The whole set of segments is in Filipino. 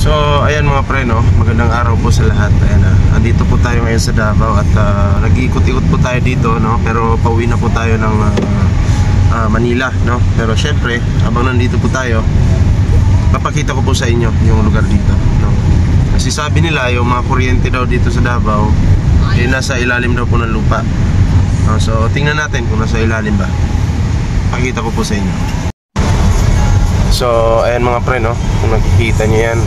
So, ayan mga pre, no? Magandang araw po sa lahat. Ayan na. Andito po tayo ngayon sa Davao at nag-iikot-ikot po tayo dito, no? Pero pauwi na po tayo ng Manila, no? Pero syempre, habang nandito po tayo, papakita ko po sa inyo yung lugar dito, no? Kasi sabi nila, yung mga kuryente daw dito sa Davao, nasa ilalim daw po ng lupa. So, tingnan natin kung nasa ilalim ba. Pakita ko po sa inyo. So, ayan mga pre, no? Kung nakikita nyo yan,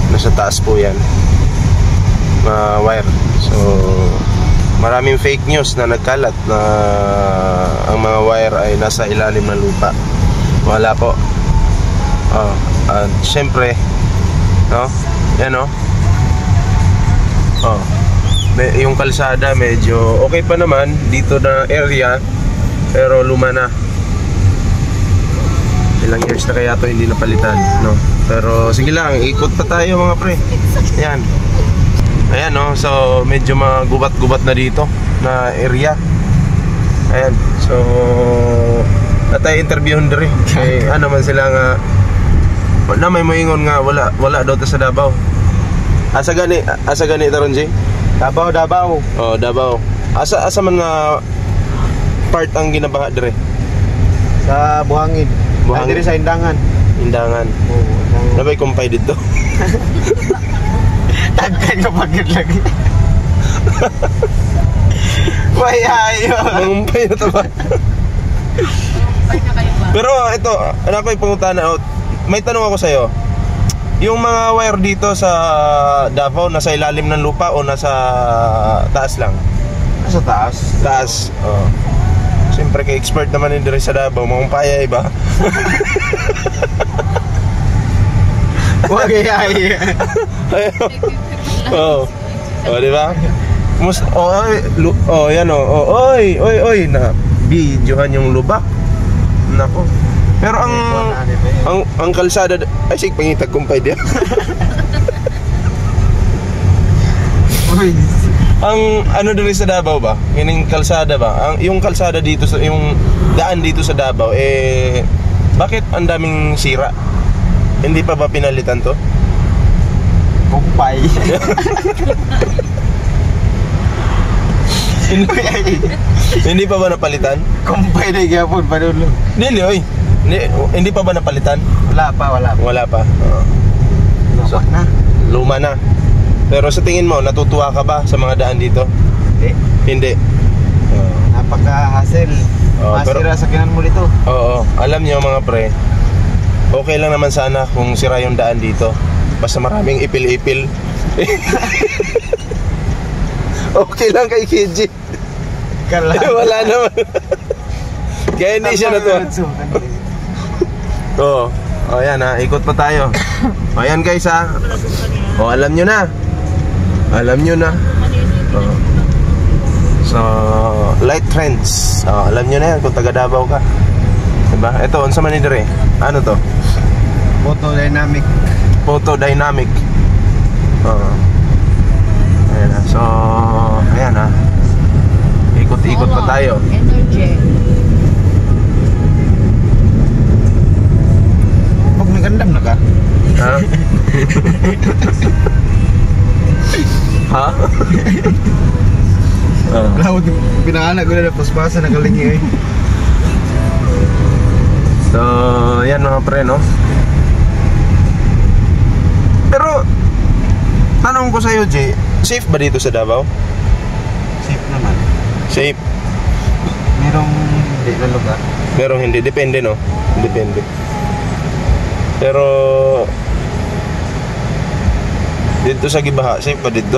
nasa taas po yan, wire. So, maraming fake news na nagkalat na ang mga wire ay nasa ilalim ng lupa. Wala po. At syempre, no? Yan, no? Yung kalsada medyo okay pa naman dito na area, pero luma na. Ilang years na kaya to hindi napalitan, no? Pero sige lang, ikot pa tayo mga pre. Ayan. Ayan, no? So medyo magubat-gubat na dito na area. Ayan. So natay interviewin diri. Kay ano man sila nga na may moingon nga wala daw ta sa Davao. Asa gani taron Jay? Davao. Oh, Davao. Asa man nga part ang ginabaha dire? Sa Buhangin. Diri sa Indangan. Oo, nabay kumpay dito. Tagkay ka pagod lagi. May ayo. Mangumpay na to ba? Pero ito, anak ko ipangutana out. May tanong ako sa'yo. Yung mga wire dito sa Davao, nasa ilalim ng lupa o nasa taas lang? Nasa taas. Taas. Oh. Siyempre kay expert naman yung dire sa Davao, mangumpaya iba. Wag ay. Oh. Oh, di ba? Yan oh. Oy, na videohan yung lubak. Nako. Pero ang kalsada ay sig pangitag kumpay dia. Ang ano dito sa Davao ba? Yung kalsada ba? Yung kalsada dito sa yung daan dito sa Davao bakit ang daming sira? Hindi pa ba pinalitan to? Kumpay. Hindi pa ba napalitan? Kumpay na gyapon pa dulo. Dili oy. Hindi pa ba napalitan? Wala pa. Luma na. Pero sa tingin mo, natutuwa ka ba sa mga daan dito? Hindi. Napaka-hassle. Masira sa kinan mo dito. Oo. Alam niyo mga pre, okay lang naman sana kung sira yung daan dito. Basta maraming ipil-ipil. Okay lang kay KG. Wala naman. Kaya hindi siya natuwa. Oo. Ayan ha, ikot pa tayo. Ayan guys ha. Alam nyo na. So, light trends. Alam nyo na yan kung taga Davao ka. Diba? Ito, unsa man ni dire? Ano to? Photodynamic. Ayan na. So, ayan ha. Ikot-ikot pa tayo. Energy. Pag nagandam na ka? Ha? Ha? Lahat pinanganak ko na paspasa na kalingi eh. So, yan mga pre, no? Pero, tanong ko sa'yo, Jay, safe ba dito sa Davao? Safe naman. Safe? Merong hindi na lugar. Merong hindi, depende, no? Depende. Pero dito sa Gibaha, safe pa dito?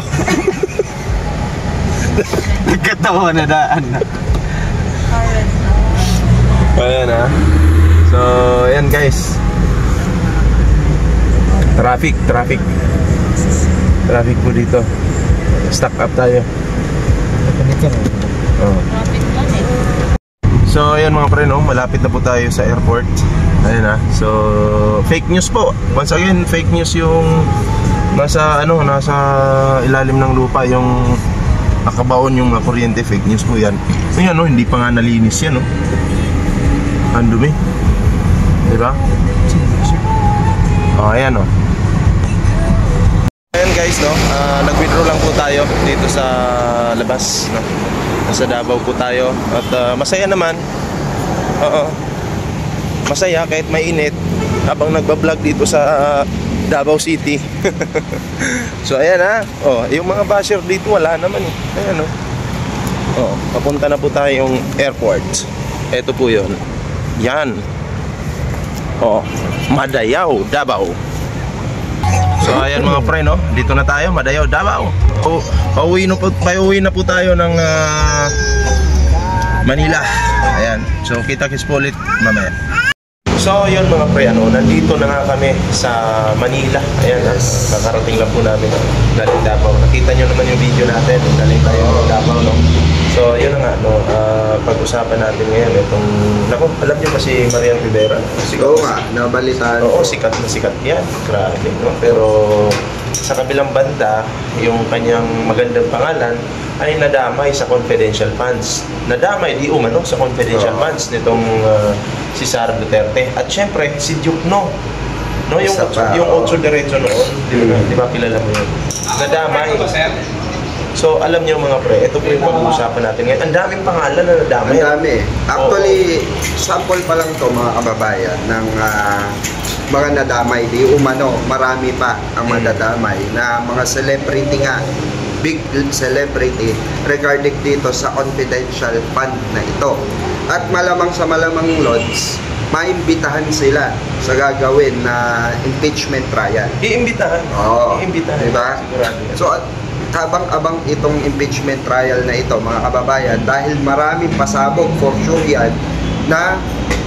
Nagkatawa na daan na. Ayan ha. So, ayan guys. Traffic po dito. Stock up tayo. So, ayan mga pre, no? Malapit na po tayo sa airport. Ayan ha. So, fake news po. Once again, fake news yung nasa ilalim ng lupa, yung nakabaon yung mga kuryente. Fake news po yan. Ayan, no? Hindi pa nga nalinis yan, no? Ang dumi. Diba? Ayan, no? sa labas, no? Nasa Davao po tayo at masaya naman. Oo. Masaya kahit mainit habang nagba-vlog dito sa Davao City. So ayan ha. Oh, yung mga basher dito wala naman eh. Ayan oh. Oh, papunta na po tayong airport. Ito po 'yon. Yan. Oh, Madayao, Davao. So ayan mga pre, no? Dito na tayo, Madayao, Davao. Pauwi na po tayo ng Manila. Ayan. So kita-kits po ulit mamaya. So yun mga pre, nandito na nga kami sa Manila. Ayan, kakarating lang po namin galing Davao. Nakita nyo naman yung video natin, galing tayo ng Davao, no? So yun na nga, no? Pag-usapan natin ngayon itong, naku, alam nyo ba si Marian Rivera? Oo nga, nabalitaan. Oo, sikat na sikat yan. Grabe, no? Pero sa kabilang banda, yung kanyang magandang pangalan ay nadamay sa confidential funds. Nadamay di umano sa confidential funds nitong si Sara Duterte. At syempre, si Duke No, yung Otso Diretso noon, di ba kilala mo yun? Nadamay. So, alam niyo mga pre, ito po yung pag-uusapan natin ngayon. Ang daming pangalan na nadamay. Ang dami. Actually, sample pa lang to mga kababayan ng mga nadamay. Di umano, marami pa ang madadamay na mga celebrity nga, big celebrity regarding dito sa confidential fund na ito. At malamang sa malamang lods, maimbitahan sila sa gagawin na impeachment trial. Iimbitahan. Oo. Iimbitahan. Diba? So, habang-abang itong impeachment trial na ito, mga kababayan, dahil maraming pasabog for sure yan na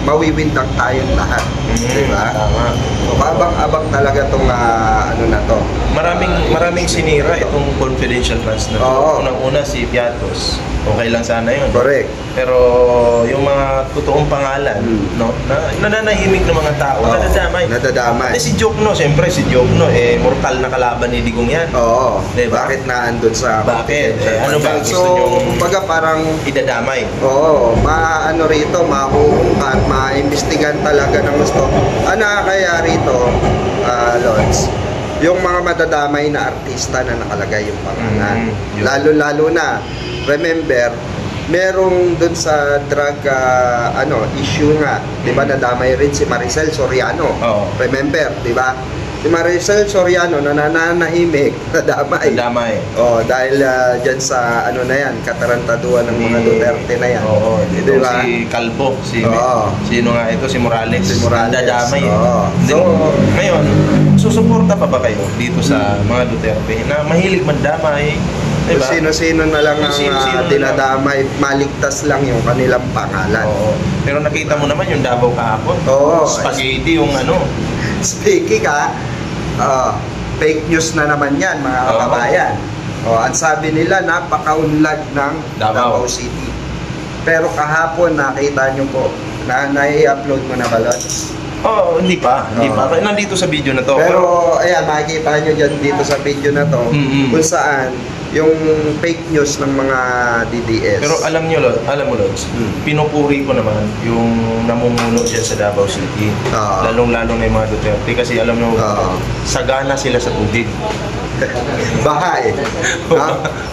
mawiwindang tayong lahat. Diba? Tama. So, habang-abang talaga itong ano na to. Maraming sinira itong confidential funds na. Oo. Unang-una si Piatos. Okay lang sana yun. Correct. Pero yung mga totoong pangalan, no, na nananahimik ng mga tao, nadadamay. Nadadamay. Si Duke No, siyempre si Duke No, mortal na kalaban ni Digong yan. Oo. Diba? Bakit naandun sa... Bakit? Ano ba gusto so, nyong kumbaga parang... idadamay? Oo. Maano rito, mahuhungkat, maimbestigan talaga ng gusto. Ano kaya rito, Lods? Yung mga madadamay na artista na nakalagay yung pangalan. Lalo-lalo na, remember, merong dun sa drug issue nga, 'di ba, nadamay rin si Maricel Soriano. Oo. Remember, 'di ba? Si Maricel Soriano nananahimik, nadamay. Oh, dahil diyan sa ano na 'yan, katarantaduhan ng mga Duterte na 'yan. Oo, di ba? si Calvo, sino nga ito, si Morales. Si Morales. Nadamay. Oo. So, ngayon, susuporta pa ba kayo dito sa mga Duterte na mahilig mandamay? Diba? Sino-sino na lang ang Sino-sino dinadamay, maligtas lang yung kanilang pangalan. Oo. Pero nakita mo naman yung Davao kahapon. Oo. Spaghetti yung ano. Speaking fake news na naman yan mga kababayan. Ang sabi nila, napakaunlad ng Davao City. Pero kahapon nakita nyo po, na-i-upload mo na ba, Lods? Oo, hindi pa. Nandito sa video na to. Pero ayan, makikita nyo dyan dito sa video na to, kung saan yung fake news ng mga DDS. Pero alam mo Lods, pinupuri ko naman yung namumuno dyan sa Davao City. Lalong-lalo na yung mga Duterte kasi alam mo, sagana sila sa tubig. Baha eh.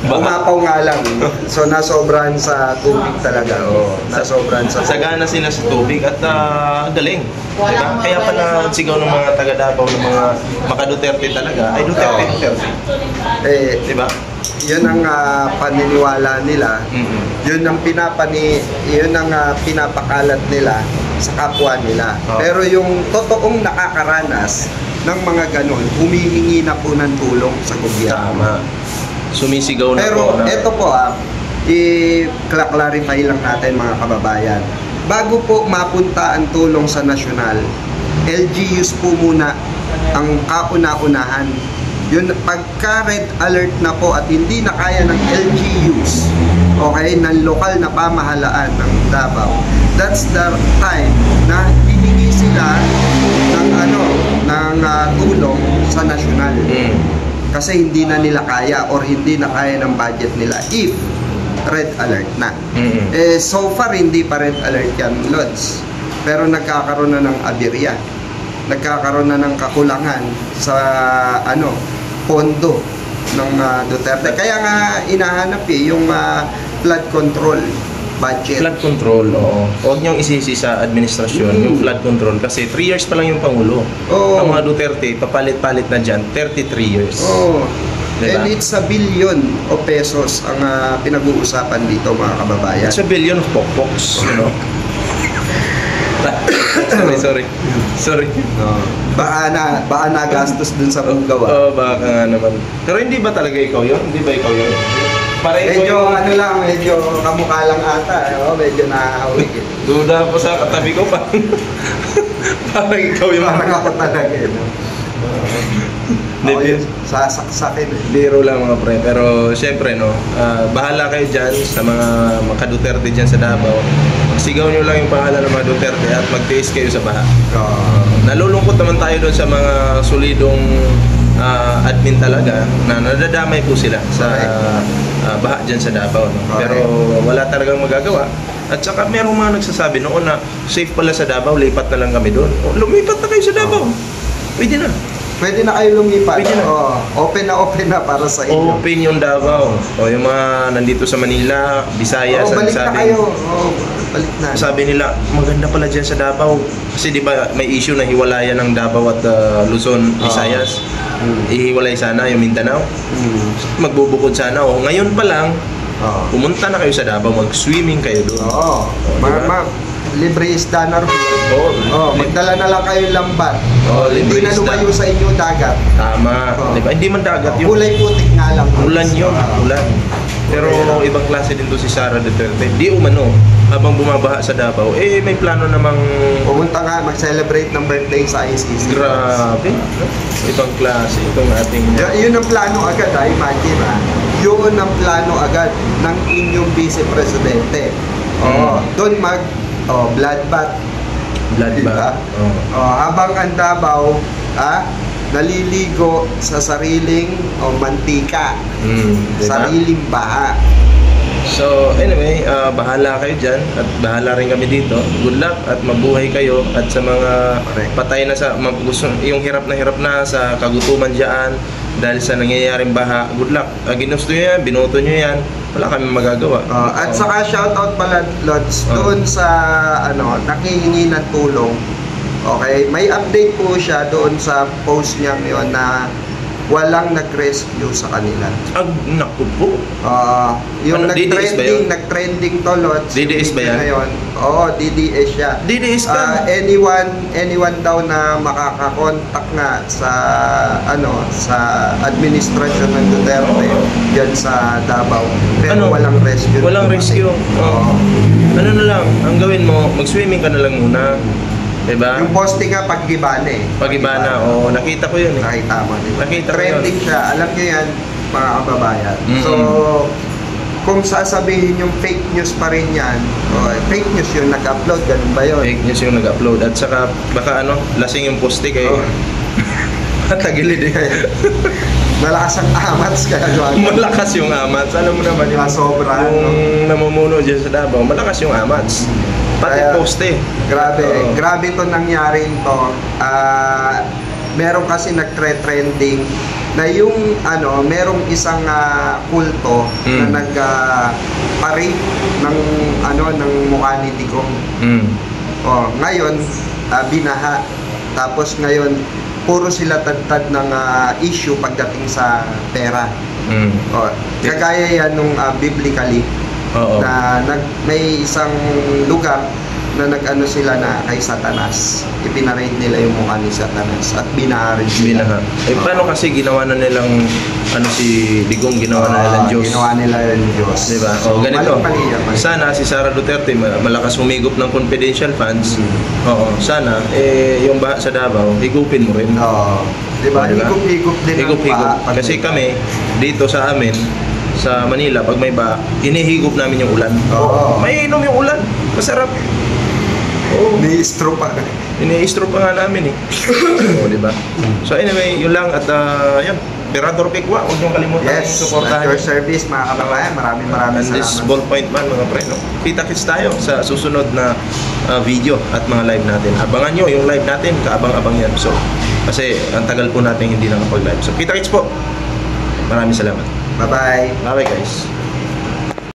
Umapaw nga lang. So nasobrahan sa tubig talaga. Nasobrahan sa tubig. Sagana sila sa tubig at galing. Diba? Kaya pala sigaw ng mga taga Davao ng mga maka-Duterte talaga ay Duterte. Diba? Yun ang paniniwala nila. Yun ang pinapakalat nila sa kapwa nila. Pero yung totoong nakakaranas ng mga ganun, humihingi na po ng tulong sa gobyerno. Tama. Sumisigaw na pero po na. Ito po i-clarify lang natin mga kababayan. Bago po mapunta ang tulong sa nasyonal, LGUs po muna ang kauna-unahan. Yun, pagka red alert na po at hindi na kaya ng LGUs, okay, ng lokal na pamahalaan ng Davao, that's the time na hihingi sila ng tulong sa nasyonal. Kasi hindi na nila kaya or hindi na kaya ng budget nila if red alert na. So far hindi pa red alert yan, Lods. Pero nagkakaroon na ng aberya. Nagkakaroon na ng kakulangan sa pondo ng Duterte. Kaya nga inahanap yung flood control budget. Flood control, oo. Huwag niyong isisi sa administrasyon yung flood control kasi 3 years pa lang yung Pangulo. Oo. Ang mga Duterte, papalit-palit na dyan, 33 years. Oh. Diba? And it's a billion of pesos ang pinag-uusapan dito, mga kababayan. It's a billion of pokpoks, you know. Sorry. Baka na gastos dun sa paggawa. Oo, baka nga naman. Pero hindi ba talaga ikaw yun? Hindi ba ikaw yun? Medyo medyo kamukha lang ata. Medyo nakahawig. Duda po sa katabi ko pa. Parang ikaw yung... Parang ako talaga sasaksakin Biro lang mga pre. Pero syempre no, bahala kayo dyan sa mga Duterte dyan sa Davao. Sigaw nyo lang yung pangalan ng mga Duterte at magtiis kayo sa baha. Nalulungkot naman tayo doon sa mga solidong admin talaga na nadadamay po sila sa baha dyan sa Davao. No? Pero wala talagang magagawa. At saka merong mga nagsasabi noon na safe pala sa Davao, lipat na lang kami doon. Lumipat na kayo sa Davao. Pwede na. Pwede na kayo lumipat. Pwede na. Open na para sa inyo. Open yung Davao. O yung mga nandito sa Manila, Visayas, balik na kayo. Balik na. Sabi nila, maganda pala dyan sa Davao. Kasi di ba may issue na hiwalayan ng Davao at Luzon, Visayas. Ihiwalay sana yung Mindanao. Magbubukod sana. O ngayon pa lang, pumunta na kayo sa Davao, mag-swimming kayo doon. Diba? Libre isda na rin. Magdala na lang kayo lambat. Hindi na lumayo sa inyo dagat. Tama. Diba? Hindi man dagat yun. Kulay putik nga lang. Ulan yun. Ulan. Pero ibang klase din to si Sara Duterte. Di umano, habang bumabaha sa Davao, may plano namang... Pumunta nga, mag-celebrate ng birthday sa ICC. Grabe. Ibang klase itong ating... Yun ang plano agad, imagine Yun ang plano agad ng inyong vice-presidente. Doon bloodbath. Bloodbath. Habang ang Davao, naliligo sa sariling mantika. Diba? Sariling baha. So anyway, bahala kayo dyan at bahala rin kami dito. Good luck at mabuhay kayo at sa mga patay na sa yung hirap na sa kagutuman dyan dahil sa nangyayaring baha, good luck. Ginusto nyo yan, binoto nyo yan, wala kami magagawa. At saka shoutout pala, Lods, doon sa nakihingi ng tulong. Okay, may update po siya doon sa post niya ngayon na walang nag-rescue sa kanila. Naku po. Yung DDS nag-trending to, Lods. DDS ba yan? Ngayon. DDS siya. DDS ka? Anyone daw na makakakontak nga sa sa administrasyon ng Duterte diyan sa Davao. Pero walang rescue. Walang rescue. Ano na lang, ang gawin mo, mag-swimming ka na lang muna. Diba? Yung posting nga Pag-Ibana Pag-Ibana, nakita ko yun Nakita mo, diba? Nakita ko trending yun. siya, alam niyo yan, mga kababayan. So, kung sasabihin yung fake news pa rin yan, fake news yung nag-upload, ganun ba yun? Fake news yung nag-upload. At saka, baka lasing yung poste kayo. Tagilid Malakas ang amats kaya malakas yung amats. Alam mo naman yung sobra, yung namumuno dyan sa Davao, malakas yung amats. Pati poste. Grabe to nangyari to. Meron kasi nagtre-trending na yung merong isang kulto na nagpari ng mukha ni Digong. Ngayon binaha. Tapos ngayon puro sila tad ng issue pagdating sa pera. Kagaya yan nung biblically na may isang lugar na nag-ano sila na kay Satanas. Ipinarade nila yung mukha ni Satanas at binaharin sila. Paano kasi ginawa na nilang si Digong ginawa na nilang Diyos? Ginawa nila yung Diyos. Diba? Ganito. Sana si Sara Duterte malakas humigop ng confidential funds. Sana yung baha sa Davao, higupin mo rin. Diba? Higup-higup din ang baha. Kasi kami dito sa amin sa Manila, pag may baha, hinihigop namin yung ulan. May inom yung ulan. Masarap. Ni-istro pa. Ini-istro pa nga namin diba? So anyway, yun lang at yun. Perador Pikwa, huwag niyong kalimutan supportahan. Your service mga kababayan. Maraming salamat. And this ballpoint man mga pre. Kita-kits tayo sa susunod na video at mga live natin. Abangan nyo yung live natin, kaabang-abang yan. So, kasi ang tagal po natin hindi nakapag-live. So kita-kits po. Maraming salamat. Bye-bye. Bye guys.